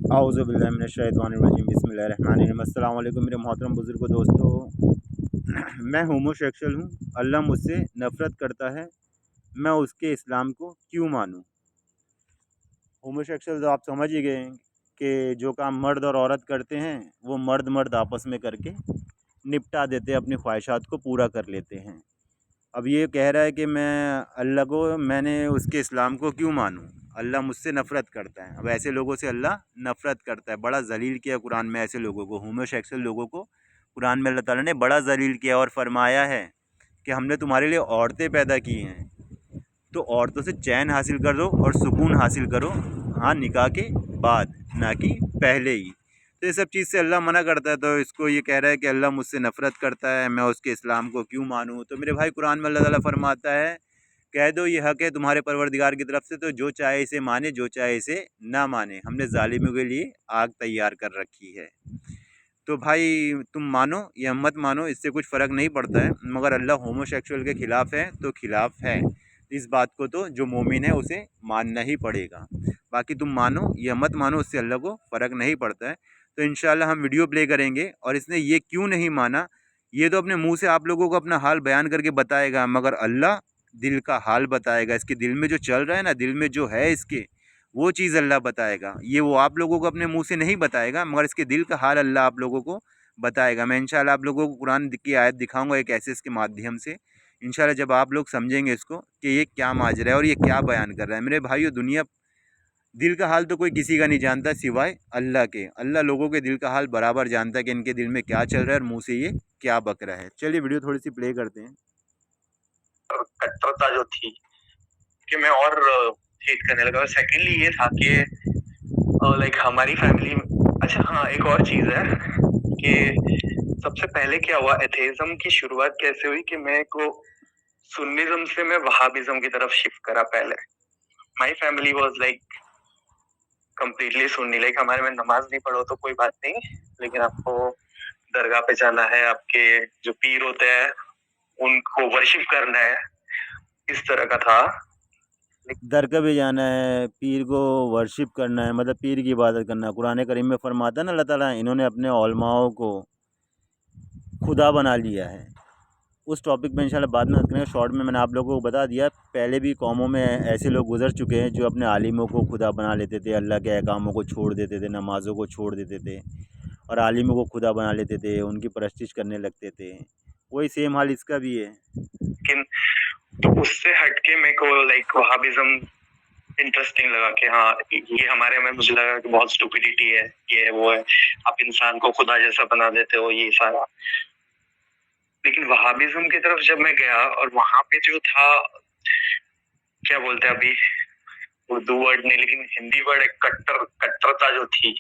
औज़ुबिल्लाहिमिनश्शैतानिर्रजीम बिस्मिल्लाहिर्रहमानिर्रहीम। अस्सलाम वालेकुम मेरे मोहतरम बुज़ुर्गो दोस्तों। मैं होमोसेक्सुअल हूँ। अल्लाह मुझसे नफ़रत करता है, मैं उसके इस्लाम को क्यों मानूँ? होमोसेक्सुअल तो आप समझ ही गए कि जो काम मर्द और औरत करते हैं वो मर्द मर्द आपस में करके निपटा देते हैं, अपनी ख्वाहिशात को पूरा कर लेते हैं। अब ये कह रहा है कि मैंने उसके इस्लाम को क्यों मानूँ? अल्लाह मुझसे नफ़रत करता है। अब ऐसे लोगों से अल्लाह नफ़रत करता है। बड़ा ज़लील किया कुरान में ऐसे लोगों को, होमोसेक्सुअल लोगों को कुरान में अल्लाह ताला ने बड़ा ज़लील किया और फ़रमाया है कि हमने तुम्हारे लिए औरतें पैदा की हैं, तो औरतों से चैन हासिल करो और सुकून हासिल करो, हाँ, निकाह के बाद, ना कि पहले ही। तो ये सब चीज़ से अल्लाह मना करता है, तो इसको ये कह रहा है कि अल्लाह मुझसे नफ़रत करता है, मैं उसके इस्लाम को क्यों मानूँ? तो मेरे भाई कुरान में अल्लाह ताला फरमाता है, कह दो ये हक़ है तुम्हारे परवरदिगार की तरफ से, तो जो चाहे इसे माने, जो चाहे इसे ना माने। हमने ज़ालिमों के लिए आग तैयार कर रखी है। तो भाई तुम मानो या मत मानो, इससे कुछ फ़र्क नहीं पड़ता है, मगर अल्लाह होमोसेक्सुअल के ख़िलाफ़ है तो ख़िलाफ़ है। इस बात को तो जो मोमिन है उसे मानना ही पड़ेगा। बाकी तुम मानो या मत मानो, उससे अल्लाह को फ़र्क नहीं पड़ता है। तो इंशाअल्लाह हम वीडियो प्ले करेंगे और इसने ये क्यों नहीं माना, ये तो अपने मुँह से आप लोगों को अपना हाल बयान करके बताएगा, मगर अल्लाह दिल का हाल बताएगा। इसके दिल में जो चल रहा है ना, दिल में जो है इसके, वो चीज़ अल्लाह बताएगा। ये वो आप लोगों को अपने मुँह से नहीं बताएगा, मगर इसके दिल का हाल अल्लाह आप लोगों को बताएगा। मैं इंशाअल्लाह आप लोगों को कुरान की आयत दिखाऊँगा एक ऐसे इसके माध्यम से। इंशाअल्लाह जब आप लोग समझेंगे इसको कि ये क्या माजरा है और ये क्या बयान कर रहा है। मेरे भाइयों, दुनिया दिल का हाल तो कोई किसी का नहीं जानता सिवाय अल्लाह के। अल्लाह लोगों के दिल का हाल बराबर जानता है कि इनके दिल में क्या चल रहा है और मुँह से ये क्या बक रहा है। चलिए वीडियो थोड़ी-सी प्ले करते हैं। कट्टरता जो थी कि मैं और हेट करने लगा। और सेकेंडली ये था कि लाइक हमारी फैमिली। अच्छा हाँ, एक और चीज है कि सबसे पहले क्या हुआ, एथेइज्म की शुरुआत कैसे हुई कि मैं को सुन्निज्म से मैं वहाबिज्म की तरफ शिफ्ट करा। पहले my family was like completely Sunni. Like हमारे में नमाज नहीं पढ़ो तो कोई बात नहीं, लेकिन आपको दरगाह पे जाना है, आपके जो पीर होते हैं उनको वर्शिप करना है, इस तरह का था। दरगाह भी जाना है, पीर को वर्शिप करना है, मतलब पीर की इबादत करना है। कुरान करीम में फरमाता है ना अल्लाह ताला, इन्होंने अपने उलमाओं को खुदा बना लिया है। उस टॉपिक पे इंशाल्लाह बाद में बात करेंगे। शॉर्ट में मैंने आप लोगों को बता दिया, पहले भी कौमों में ऐसे लोग गुजर चुके हैं जो अपने आलिमों को खुदा बना लेते थे, अल्लाह के अहकामों को छोड़ देते थे, नमाज़ों को छोड़ देते थे और आलिमों को खुदा बना लेते थे, उनकी परस्तिश करने लगते थे। वही सेम हाल इसका भी है। लेकिन तो उससे हटके मेरे को लाइक वहाबिज्म इंटरेस्टिंग लगा कि हाँ, ये हमारे में मुझे लगा कि बहुत स्टुपिडिटी है, ये है वो है, आप इंसान को खुदा जैसा बना देते हो, ये सारा। लेकिन वहाबिज्म की तरफ जब मैं गया और वहां पे जो था, क्या बोलते हैं अभी, उर्दू वर्ड नहीं लेकिन हिंदी वर्ड, एक कट्टरता जो थी,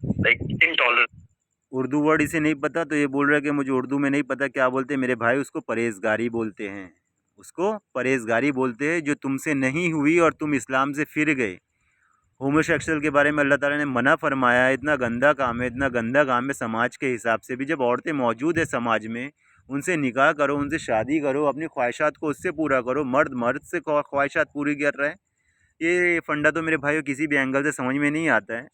लाइक इंटॉलरेंस। उर्दू वर्ड इसे नहीं पता तो ये बोल रहा है कि मुझे उर्दू में नहीं पता क्या बोलते हैं। मेरे भाई उसको परहेज़गारी बोलते हैं, उसको परहेज़गारी बोलते हैं, जो तुमसे नहीं हुई और तुम इस्लाम से फिर गए। होमोसेक्सुअल के बारे में अल्लाह ताला ने मना फरमाया है। इतना गंदा काम है, इतना गंदा काम है। समाज के हिसाब से भी जब औरतें मौजूद है समाज में, उनसे निकाह करो, उनसे शादी करो, अपनी ख्वाहिशात को उससे पूरा करो। मर्द मर्द से ख्वाहिशात पूरी कर रहा है, ये फंडा तो मेरे भाइयों किसी भी एंगल से समझ में नहीं आता है।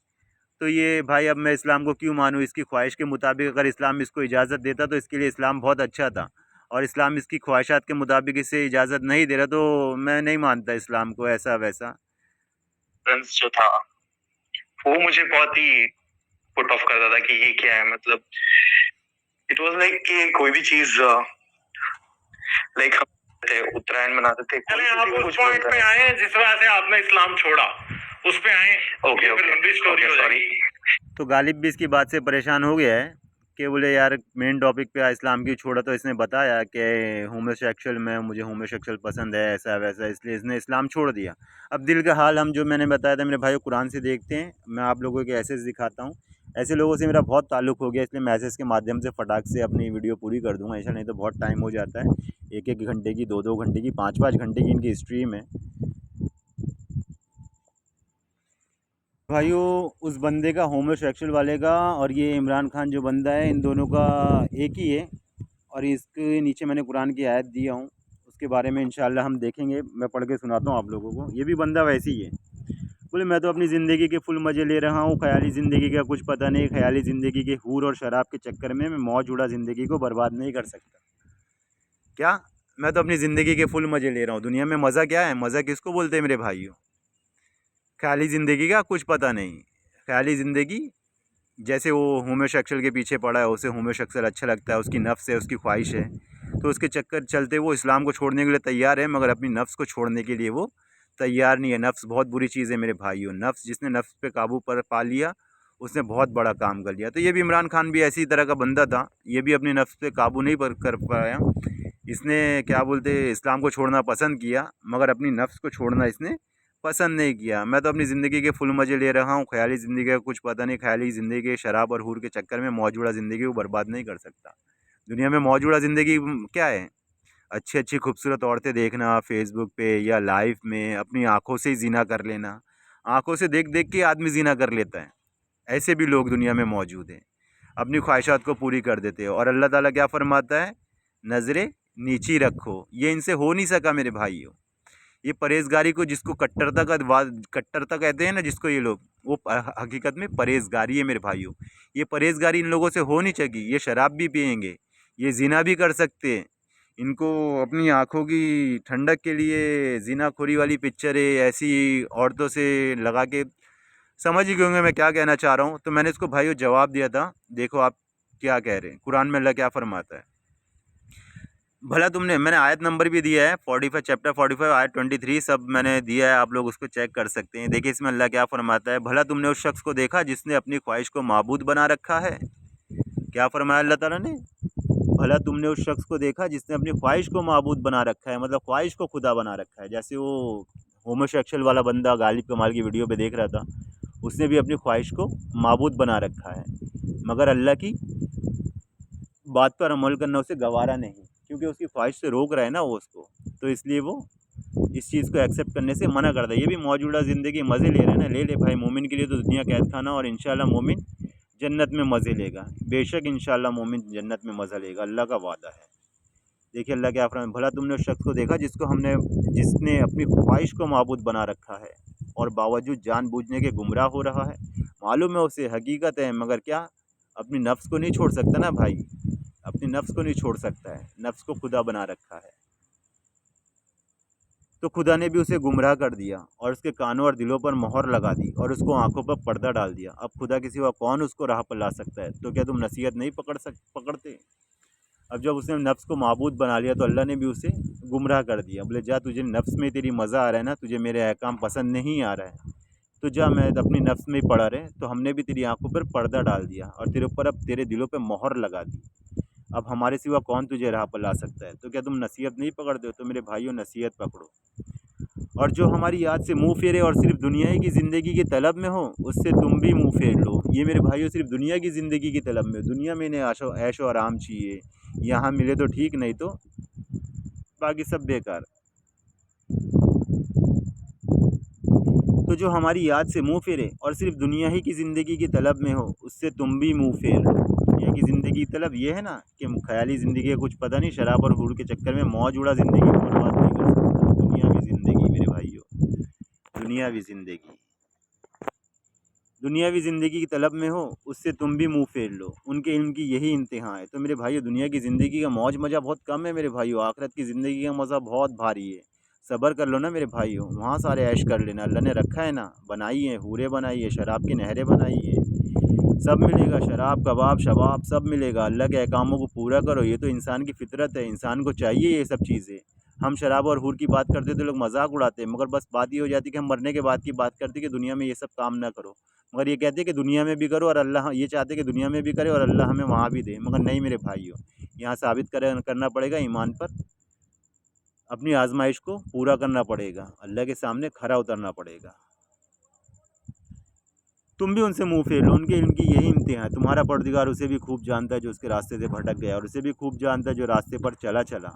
तो ये भाई, अब मैं इस्लाम को क्यों मानूँ? इसकी ख्वाहिश के मुताबिक अगर इस्लाम इसको इजाज़त देता तो इसके लिए इस्लाम बहुत अच्छा था, और इस्लाम इसकी ख्वाहिशात के मुताबिक इसे इजाज़त नहीं दे रहा, तो मैं नहीं मानता इस्लाम को ऐसा वैसा। जो था वो मुझे बहुत ही पुट ऑफ करता था कि ये क्या है। मतलब इट वाज लाइक कि कोई भी चीज, लाइक हम उत्तरायण मनाते थे। चले आप उस पॉइंट पे आए जिस वजह से आपने इस्लाम छोड़ा, उस पे आए। ओके ओके, लंबी स्टोरी हो जाएगी। तो गालिब भी इसकी बात से परेशान हो गया है कि बोले यार मेन टॉपिक पे इस्लाम क्यों छोड़ा। तो इसने बताया कि होमोसेक्सुअल में मुझे होमोसेक्सुअल पसंद है, ऐसा वैसा, इसलिए इसने इस्लाम छोड़ दिया। अब दिल का हाल हम जो मैंने बताया था मेरे भाई कुरान से देखते हैं। मैं आप लोगों के ऐसे दिखाता हूँ। ऐसे लोगों से मेरा बहुत ताल्लुक़ हो गया, इसलिए मैसेज के माध्यम से फटाक से अपनी वीडियो पूरी कर दूँगा। ऐसा नहीं तो बहुत टाइम हो जाता है, एक एक घंटे की, दो दो घंटे की, पाँच पाँच घंटे की इनकी स्ट्रीम है। भाइयों, उस बंदे का, होमोसेक्सुअल वाले का, और ये इमरान खान जो बंदा है, इन दोनों का एक ही है। और इसके नीचे मैंने कुरान की आयत दिया हूँ, उसके बारे में इंशाअल्लाह हम देखेंगे। मैं पढ़ के सुनाता हूँ आप लोगों को। ये भी बंदा वैसे ही है, बोले मैं तो अपनी ज़िंदगी के फुल मज़े ले रहा हूँ, ख़याली ज़िंदगी का कुछ पता नहीं, ख़याली ज़िंदगी के हूर और शराब के चक्कर में मैं मौज उड़ा ज़िंदगी को बर्बाद नहीं कर सकता। क्या? मैं तो अपनी ज़िंदगी के फुल मज़े ले रहा हूँ। दुनिया में मज़ा क्या है? मज़ा किसको बोलते हैं मेरे भाइयों? ख़याली ज़िंदगी का कुछ पता नहीं। ख़याली ज़िंदगी, जैसे वो होमोसेक्सुअल के पीछे पड़ा है, उसे होमोसेक्सुअल अच्छा लगता है, उसकी नफ़्स है, उसकी ख्वाहिश है, तो उसके चक्कर चलते वो इस्लाम को छोड़ने के लिए तैयार है, मगर अपनी नफ़्स को छोड़ने के लिए वो तैयार नहीं है। नफ़्स बहुत बुरी चीज़ है मेरे भाइयों। नफ़्स, जिसने नफ़्स पे काबू पर पा लिया, उसने बहुत बड़ा काम कर लिया। तो ये भी इमरान खान भी ऐसी तरह का बंदा था। ये भी अपनी नफ़्स पे काबू नहीं कर पाया। इसने क्या बोलते इस्लाम को छोड़ना पसंद किया, मगर अपनी नफ़्स को छोड़ना इसने पसंद नहीं किया। मैं तो अपनी ज़िंदगी के फुल मज़े ले रहा हूँ, ख़याली ज़िंदगी का कुछ पता नहीं। ख़याली ज़िंदगी के शराब और हूर के चक्कर में मौजूदा ज़िंदगी को बर्बाद नहीं कर सकता। दुनिया में मौजूदा ज़िंदगी क्या है? अच्छी-अच्छी खूबसूरत औरतें देखना फ़ेसबुक पे या लाइव में, अपनी आँखों से ही ज़िना कर लेना। आँखों से देख-देख के आदमी ज़िना कर लेता है। ऐसे भी लोग दुनिया में मौजूद हैं। अपनी ख्वाहिशात को पूरी कर देते हैं। और अल्लाह ताला क्या फ़रमाता है? नज़रें नीची रखो। ये इनसे हो नहीं सका मेरे भाइयों। ये परहेज़गारी को, जिसको कट्टरता कहते हैं ना जिसको ये लोग, वो हकीकत में परहेज़गारी है मेरे भाइयों। ये परहेज़गारी इन लोगों से हो नहीं सकी। ये शराब भी पिएँगे, ये ज़िना भी कर सकते हैं। इनको अपनी आँखों की ठंडक के लिए ज़िनाखोरी वाली पिक्चरें ऐसी औरतों से लगा के, समझ ही गए होंगे मैं क्या कहना चाह रहा हूँ। तो मैंने इसको भाइयों जवाब दिया था, देखो आप क्या कह रहे हैं। कुरान में अल्लाह क्या फ़रमाता है? भला तुमने, मैंने आयत नंबर भी दिया है, 45 चैप्टर 45 आयत 23 सब मैंने दिया है, आप लोग उसको चेक कर सकते हैं। देखिए इसमें अल्लाह क्या फ़रमाता है? भला तुमने उस शख्स को देखा जिसने अपनी ख्वाहिश को माबूद बना रखा है? क्या फ़रमाया अल्लाह ताला ने? भला तुमने उस शख्स को देखा जिसने अपनी ख्वाहिश को माबूद बना रखा है, मतलब ख्वाहिश को खुदा बना रखा है। जैसे वो होमोसेक्सुअल वाला बंदा गालिब कमाल की वीडियो पे देख रहा था, उसने भी अपनी ख्वाहिश को माबूद बना रखा है, मगर अल्लाह की बात पर अमल करना उसे गवारा नहीं, क्योंकि उसकी ख्वाहिश से रोक रहा है ना वो उसको, तो इसलिए वो इस चीज़ को एक्सेप्ट करने से मना करता है। ये भी मौजूदा ज़िंदगी मज़े ले रहे हैं ना, ले ले भाई। मोमिन के लिए तो दुनिया कैद खाना, और इंशाल्लाह मोमिन जन्नत में मज़े लेगा। बेशक इंशाल्लाह मोमिन जन्नत में मज़ा लेगा, अल्लाह का वादा है। देखिए अल्लाह क्या फरमाता है? भला तुमने उस शख्स को देखा जिसने अपनी ख्वाहिश को माबूद बना रखा है, और बावजूद जानबूझने के गुमराह हो रहा है। मालूम है उसे, हकीकत है, मगर क्या अपनी नफ्स को नहीं छोड़ सकता ना भाई। अपनी नफ्स को नहीं छोड़ सकता है, नफ्स को खुदा बना रखा है। तो खुदा ने भी उसे गुमराह कर दिया, और उसके कानों और दिलों पर मोहर लगा दी, और उसको आंखों पर पर्दा डाल दिया। अब खुदा के सिवा कौन उसको राह पर ला सकता है? तो क्या तुम नसीहत नहीं पकड़ते? अब जब उसने नफ्स को माबूद बना लिया, तो अल्लाह ने भी उसे गुमराह कर दिया। बोले जा, तुझे नफ्स में तेरी मज़ा आ रहा है ना, तुझे मेरे अहकाम पसंद नहीं आ रहा है, तो जा, मैं अपनी नफ्स में ही पड़ा रहे। तो हमने भी तेरी आंखों पर पर्दा डाल दिया, और तेरे ऊपर अब तेरे दिलों पे मोहर लगा दी। अब हमारे सिवा कौन तुझे राह पर ला सकता है? तो क्या तुम नसीहत नहीं पकड़ते हो? तो मेरे भाइयों, नसीहत पकड़ो। और जो हमारी याद से मुंह फेरे और सिर्फ दुनिया ही की ज़िंदगी की तलब में हो, उससे तुम भी मुंह फेर लो। ये मेरे भाइयों सिर्फ दुनिया की ज़िंदगी की तलब में, दुनिया में इन्हें ऐशो आराम चाहिए, यहाँ मिले तो ठीक, नहीं तो बाकी सब बेकार। तो जो हमारी याद से मुंह फेरे और सिर्फ दुनिया ही की ज़िंदगी की तलब में हो, उससे तुम भी मुंह फेर लो। दुनिया की ज़िंदगी की तलब ये है ना कि ख़याली ज़िंदगी का कुछ पता नहीं, शराब और हूर के चक्कर में मौज उड़ा ज़िंदगी को बर्बाद नहीं कर सकता। दुनियावी ज़िंदगी मेरे भाइयों, दुनियावी ज़िंदगी, दुनियावी ज़िंदगी की तलब में हो, उससे तुम भी मुंह फेर लो। उनके इल्म की यही इंतहा है। तो मेरे भाइयों, दुनिया की ज़िंदगी का मौज मज़ा बहुत कम है मेरे भाइयों, आखिरत की ज़िंदगी का मज़ा बहुत भारी है। सब्र कर लो ना मेरे भाइयों, वहाँ सारे ऐश कर लेना। अल्लाह ने रखा है ना, बनाई है, हूरें बनाई है, शराब की नहरें बनाई है, सब मिलेगा, शराब कबाब शबाब सब मिलेगा। अल्लाह के अहकामों को पूरा करो, ये तो इंसान की फितरत है, इंसान को चाहिए ये सब चीज़ें। हम शराब और हूर की बात करते तो लोग मजाक उड़ाते हैं, मगर बस बात ये हो जाती कि हम मरने के बाद की बात करते कि दुनिया में ये सब काम ना करो, मगर ये कहते कि दुनिया में भी करो, और अल्लाह ये चाहते कि दुनिया में भी करे और अल्लाह हमें वहाँ भी दे। मगर नहीं मेरे भाइयों, यहाँ साबित करना पड़ेगा ईमान पर, अपनी आजमाइश को पूरा करना पड़ेगा, अल्लाह के सामने खरा उतरना पड़ेगा। तुम भी उनसे मुंह फेर लो, उनके इल्म की यही इम्तिहान है। तुम्हारा परदिगार उसे भी खूब जानता है जो उसके रास्ते से भटक गया, और उसे भी खूब जानता है जो रास्ते पर चला।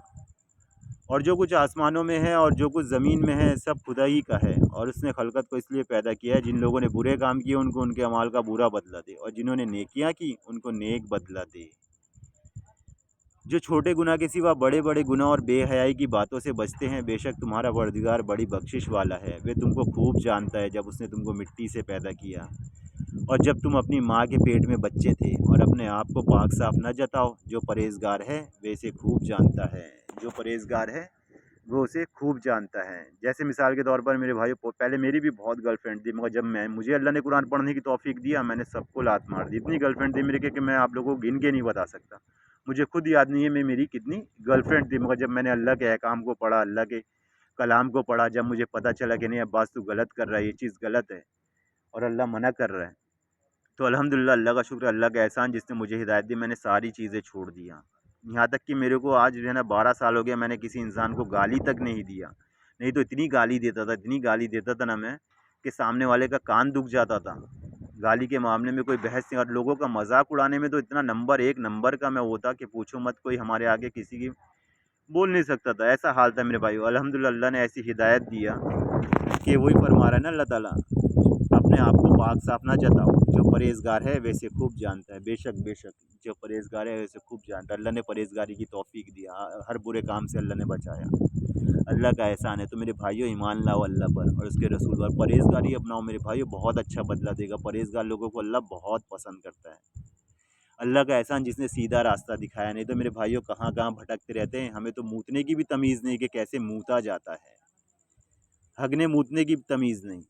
और जो कुछ आसमानों में है और जो कुछ ज़मीन में है, सब खुदा ही का है। और उसने खलकत को इसलिए पैदा किया है, जिन लोगों ने बुरे काम किए उनको उनके अमाल का बुरा बदला दे, और जिन्होंने नेकियां की उनको नेक बदला दे। जो छोटे गुनाह के सिवा बड़े-बड़े गुनाह और बेहयाई की बातों से बचते हैं, बेशक तुम्हारा परवरदिगार बड़ी बख्शिश वाला है। वह तुमको खूब जानता है, जब उसने तुमको मिट्टी से पैदा किया और जब तुम अपनी माँ के पेट में बच्चे थे। और अपने आप को पाक साफ न जताओ, जो परहेज़गार है वह इसे खूब जानता है। जो परहेज़गार है वो उसे खूब जानता है। जैसे मिसाल के तौर पर मेरे भाइयों, पहले मेरी भी बहुत गर्लफ्रेंड थी, मगर जब मुझे अल्लाह ने कुरान पढ़ने की तौफ़ीक दिया, मैंने सबको लात मार दी। इतनी गर्लफ्रेंड थी मेरी कि मैं आप लोगों को गिन के नहीं बता सकता। मुझे खुद याद नहीं है मैं मेरी कितनी गर्लफ्रेंड थी, मगर जब मैंने अल्लाह के अहकाम को पढ़ा, अल्लाह के कलाम को पढ़ा, जब मुझे पता चला कि नहीं अब्बास तू गलत कर रहा है, ये चीज़ गलत है और अल्लाह मना कर रहा है, तो अल्हम्दुलिल्लाह अल्लाह का शुक्र, अल्लाह का एहसान जिसने मुझे हिदायत दी, मैंने सारी चीज़ें छोड़ दिया। यहाँ तक कि मेरे को आज जो है ना 12 साल हो गया, मैंने किसी इंसान को गाली तक नहीं दिया। नहीं तो इतनी गाली देता था, इतनी गाली देता था ना मैं, कि सामने वाले का कान दुख जाता था। गाली के मामले में कोई बहस नहीं, और लोगों का मज़ाक उड़ाने में तो इतना नंबर 1 नंबर का मैं होता कि पूछो मत। कोई हमारे आगे किसी की बोल नहीं सकता था, ऐसा हाल था मेरे भाइयों। अल्हम्दुलिल्लाह अल्लाह ने ऐसी हिदायत दिया कि वही फरमा रहा है ना अल्लाह ताला, अपने आप को पाक साफ ना जताओ, जो परहेज़गार है वैसे खूब जानता है। बेशक बेशक जो परहेज़गार है वैसे खूब जानता है। अल्लाह ने परहेज़गारी की तौफ़ीक दिया, हर बुरे काम से अल्लाह ने बचाया। अल्लाह का एहसान है। तो मेरे भाइयों, ईमान लाओ अल्लाह पर और उसके रसूल पर, परहेज़गारी अपनाओ मेरे भाइयों, बहुत अच्छा बदला देगा। परहेज़गार लोगों को अल्लाह बहुत पसंद करता है। अल्लाह का एहसान जिसने सीधा रास्ता दिखाया, नहीं तो मेरे भाइयों कहाँ-कहाँ भटकते रहते हैं। हमें तो मूतने की भी तमीज़ नहीं कि कैसे मूता जाता है, हगने मूतने की तमीज़ नहीं।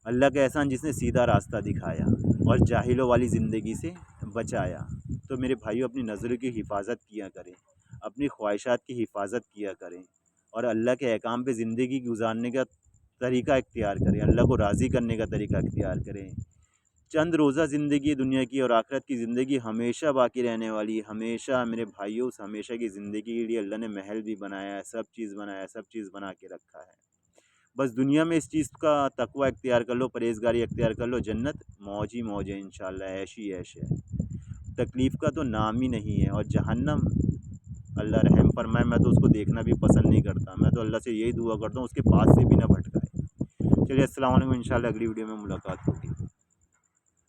अल्लाह का एहसान जिसने सीधा रास्ता दिखाया और जाहिलों वाली ज़िंदगी से बचाया। तो मेरे भाइयों, अपनी नज़रों की हिफाजत किया करें, अपनी ख्वाहिशात की हिफाजत किया करें और अल्लाह के अहकाम पे ज़िंदगी गुजारने का तरीका इख्तियार करें, अल्लाह को राज़ी करने का तरीका इख्तियार करें। चंद रोज़ा ज़िंदगी दुनिया की, और आखिरत की ज़िंदगी हमेशा बाकी रहने वाली है। हमेशा मेरे भाइयों, उस हमेशा की ज़िंदगी के लिए अल्लाह ने महल भी बनाया है, सब चीज़ बनाया है, सब चीज़ बना के रखा है। बस दुनिया में इस चीज़ का तकवा इख्तियार कर लो, परहेज़गारी इख्तियार कर लो, जन्नत मौज ही मौज है इंशाअल्लाह, ऐश ही ऐश है। तकलीफ़ का तो नाम ही नहीं है। और जहन्नम, अल्लाह रहम फरमाए, मैं तो उसको देखना भी पसंद नहीं करता। मैं तो अल्लाह से यही दुआ करता हूँ उसके पास से भी ना भटकाए। चलिए, अस्सलाम वालेकुम, इंशाअल्लाह अगली वीडियो में मुलाकात होगी।